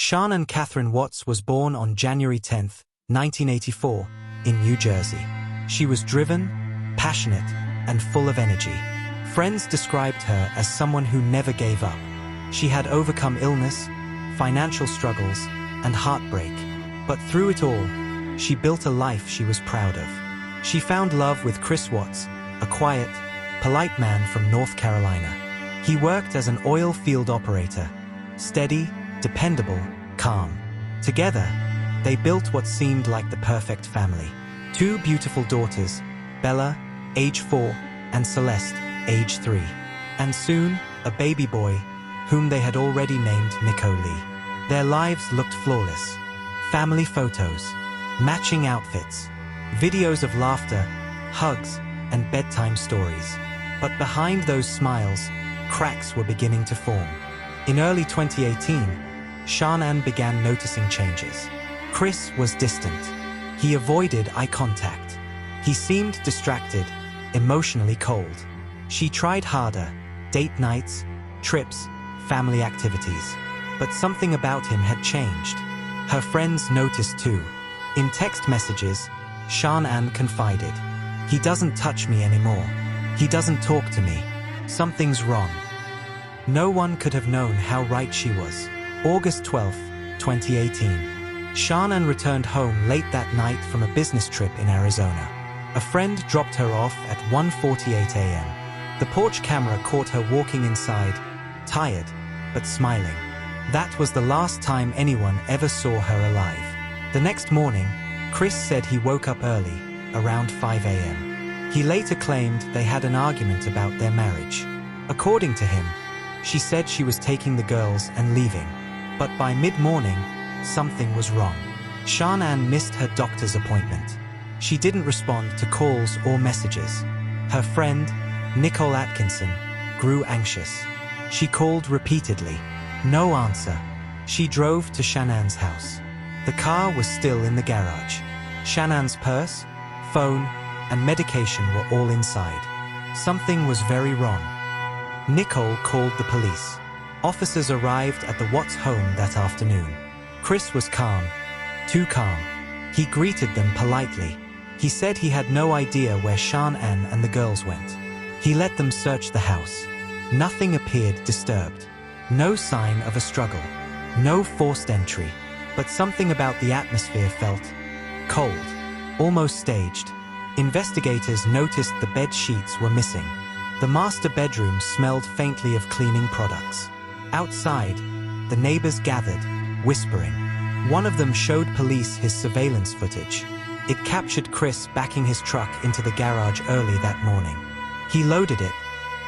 Shanann Catherine Watts was born on January 10, 1984, in New Jersey. She was driven, passionate, and full of energy. Friends described her as someone who never gave up. She had overcome illness, financial struggles, and heartbreak. But through it all, she built a life she was proud of. She found love with Chris Watts, a quiet, polite man from North Carolina. He worked as an oil field operator, steady, dependable, calm. Together, they built what seemed like the perfect family. 2 beautiful daughters, Bella, age 4, and Celeste, age 3. And soon, a baby boy, whom they had already named Nicole. Their lives looked flawless. Family photos, matching outfits, videos of laughter, hugs, and bedtime stories. But behind those smiles, cracks were beginning to form. In early 2018, Shanann began noticing changes. Chris was distant. He avoided eye contact. He seemed distracted, emotionally cold. She tried harder, date nights, trips, family activities. But something about him had changed. Her friends noticed too. In text messages, Shanann confided, "He doesn't touch me anymore. He doesn't talk to me. Something's wrong." No one could have known how right she was. August 12, 2018. Shanann returned home late that night from a business trip in Arizona. A friend dropped her off at 1:48 a.m. The porch camera caught her walking inside, tired, but smiling. That was the last time anyone ever saw her alive. The next morning, Chris said he woke up early, around 5 a.m. He later claimed they had an argument about their marriage. According to him, she said she was taking the girls and leaving. But by mid-morning, something was wrong. Shanann missed her doctor's appointment. She didn't respond to calls or messages. Her friend, Nicole Atkinson, grew anxious. She called repeatedly. No answer. She drove to Shanann's house. The car was still in the garage. Shanann's purse, phone, and medication were all inside. Something was very wrong. Nicole called the police. Officers arrived at the Watts home that afternoon. Chris was calm, too calm. He greeted them politely. He said he had no idea where Shanann and the girls went. He let them search the house. Nothing appeared disturbed. No sign of a struggle. No forced entry. But something about the atmosphere felt cold, almost staged. Investigators noticed the bed sheets were missing. The master bedroom smelled faintly of cleaning products. Outside, the neighbors gathered, whispering. One of them showed police his surveillance footage. It captured Chris backing his truck into the garage early that morning. He loaded it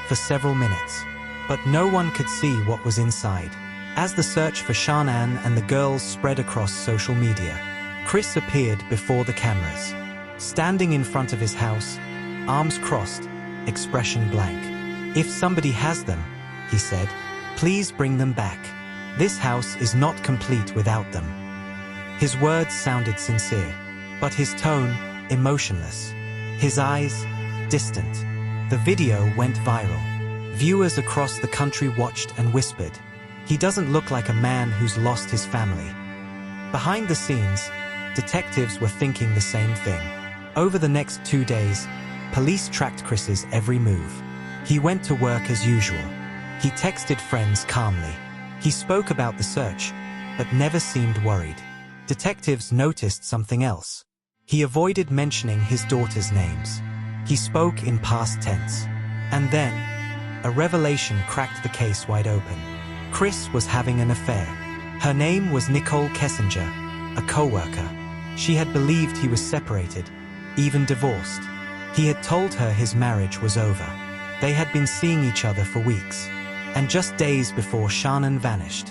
for several minutes, but no one could see what was inside. As the search for Shanann and the girls spread across social media, Chris appeared before the cameras. Standing in front of his house, arms crossed, expression blank. "If somebody has them," he said, "please bring them back. This house is not complete without them." His words sounded sincere, but his tone, emotionless. His eyes, distant. The video went viral. Viewers across the country watched and whispered, "He doesn't look like a man who's lost his family." Behind the scenes, detectives were thinking the same thing. Over the next 2 days, police tracked Chris's every move. He went to work as usual. He texted friends calmly. He spoke about the search, but never seemed worried. Detectives noticed something else. He avoided mentioning his daughters' names. He spoke in past tense. And then, a revelation cracked the case wide open. Chris was having an affair. Her name was Nicole Kessinger, a co-worker. She had believed he was separated, even divorced. He had told her his marriage was over. They had been seeing each other for weeks. And just days before Shanann vanished,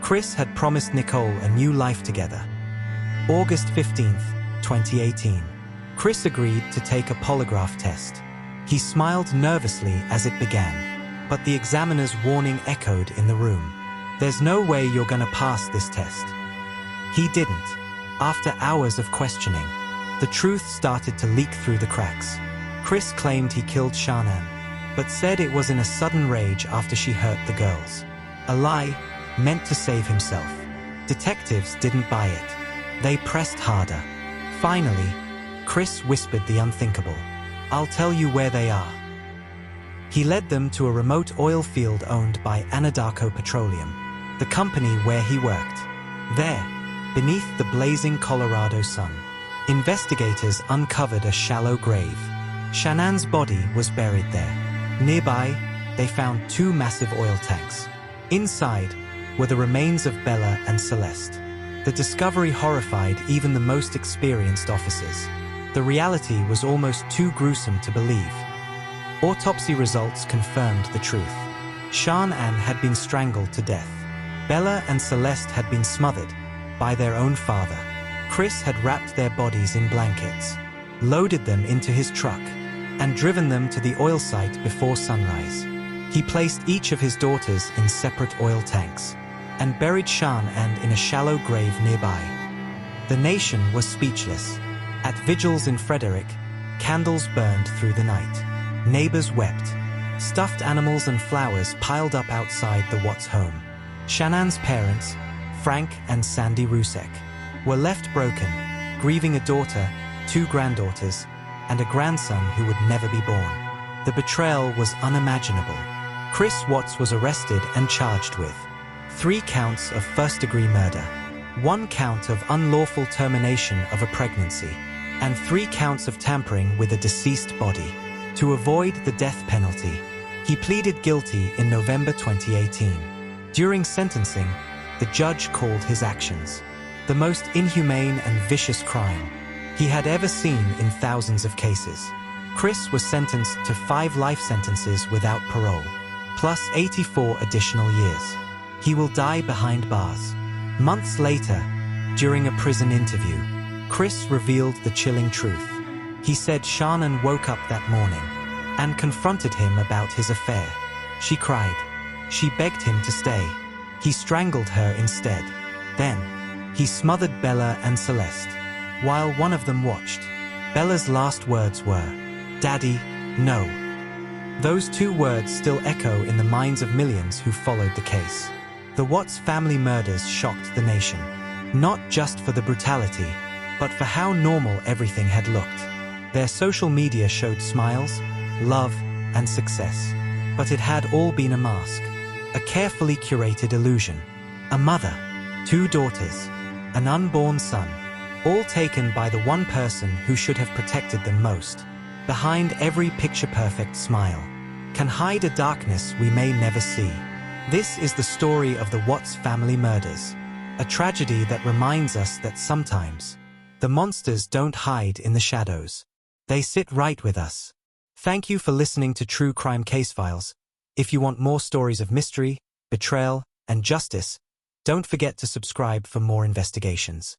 Chris had promised Nicole a new life together. August 15, 2018. Chris agreed to take a polygraph test. He smiled nervously as it began, but the examiner's warning echoed in the room. "There's no way you're gonna pass this test." He didn't. After hours of questioning, the truth started to leak through the cracks. Chris claimed he killed Shanann, but said it was in a sudden rage after she hurt the girls. A lie meant to save himself. Detectives didn't buy it. They pressed harder. Finally, Chris whispered the unthinkable. "I'll tell you where they are." He led them to a remote oil field owned by Anadarko Petroleum, the company where he worked. There, beneath the blazing Colorado sun, investigators uncovered a shallow grave. Shanann's body was buried there. Nearby, they found 2 massive oil tanks. Inside were the remains of Bella and Celeste. The discovery horrified even the most experienced officers. The reality was almost too gruesome to believe. Autopsy results confirmed the truth. Shanann had been strangled to death. Bella and Celeste had been smothered by their own father. Chris had wrapped their bodies in blankets, loaded them into his truck, and driven them to the oil site before sunrise. He placed each of his daughters in separate oil tanks and buried Shanann in a shallow grave nearby. The nation was speechless. At vigils in Frederick, candles burned through the night. Neighbors wept. Stuffed animals and flowers piled up outside the Watts home. Shanann's parents, Frank and Sandy Rusek, were left broken, grieving a daughter, 2 granddaughters, and a grandson who would never be born. The betrayal was unimaginable. Chris Watts was arrested and charged with 3 counts of first-degree murder, 1 count of unlawful termination of a pregnancy, and 3 counts of tampering with a deceased body. To avoid the death penalty, he pleaded guilty in November 2018. During sentencing, the judge called his actions the most inhumane and vicious crime he had ever seen in thousands of cases. Chris was sentenced to 5 life sentences without parole, plus 84 additional years. He will die behind bars. Months later, during a prison interview, Chris revealed the chilling truth. He said Shanann woke up that morning and confronted him about his affair. She cried. She begged him to stay. He strangled her instead. Then, he smothered Bella and Celeste, while one of them watched. Bella's last words were, "Daddy, no." Those 2 words still echo in the minds of millions who followed the case. The Watts family murders shocked the nation, not just for the brutality, but for how normal everything had looked. Their social media showed smiles, love, and success. But it had all been a mask, a carefully curated illusion. A mother, 2 daughters, an unborn son, all taken by the one person who should have protected them most. Behind every picture-perfect smile can hide a darkness we may never see. This is the story of the Watts family murders, a tragedy that reminds us that sometimes the monsters don't hide in the shadows. They sit right with us. Thank you for listening to True Crime Casefiles. If you want more stories of mystery, betrayal, and justice, don't forget to subscribe for more investigations.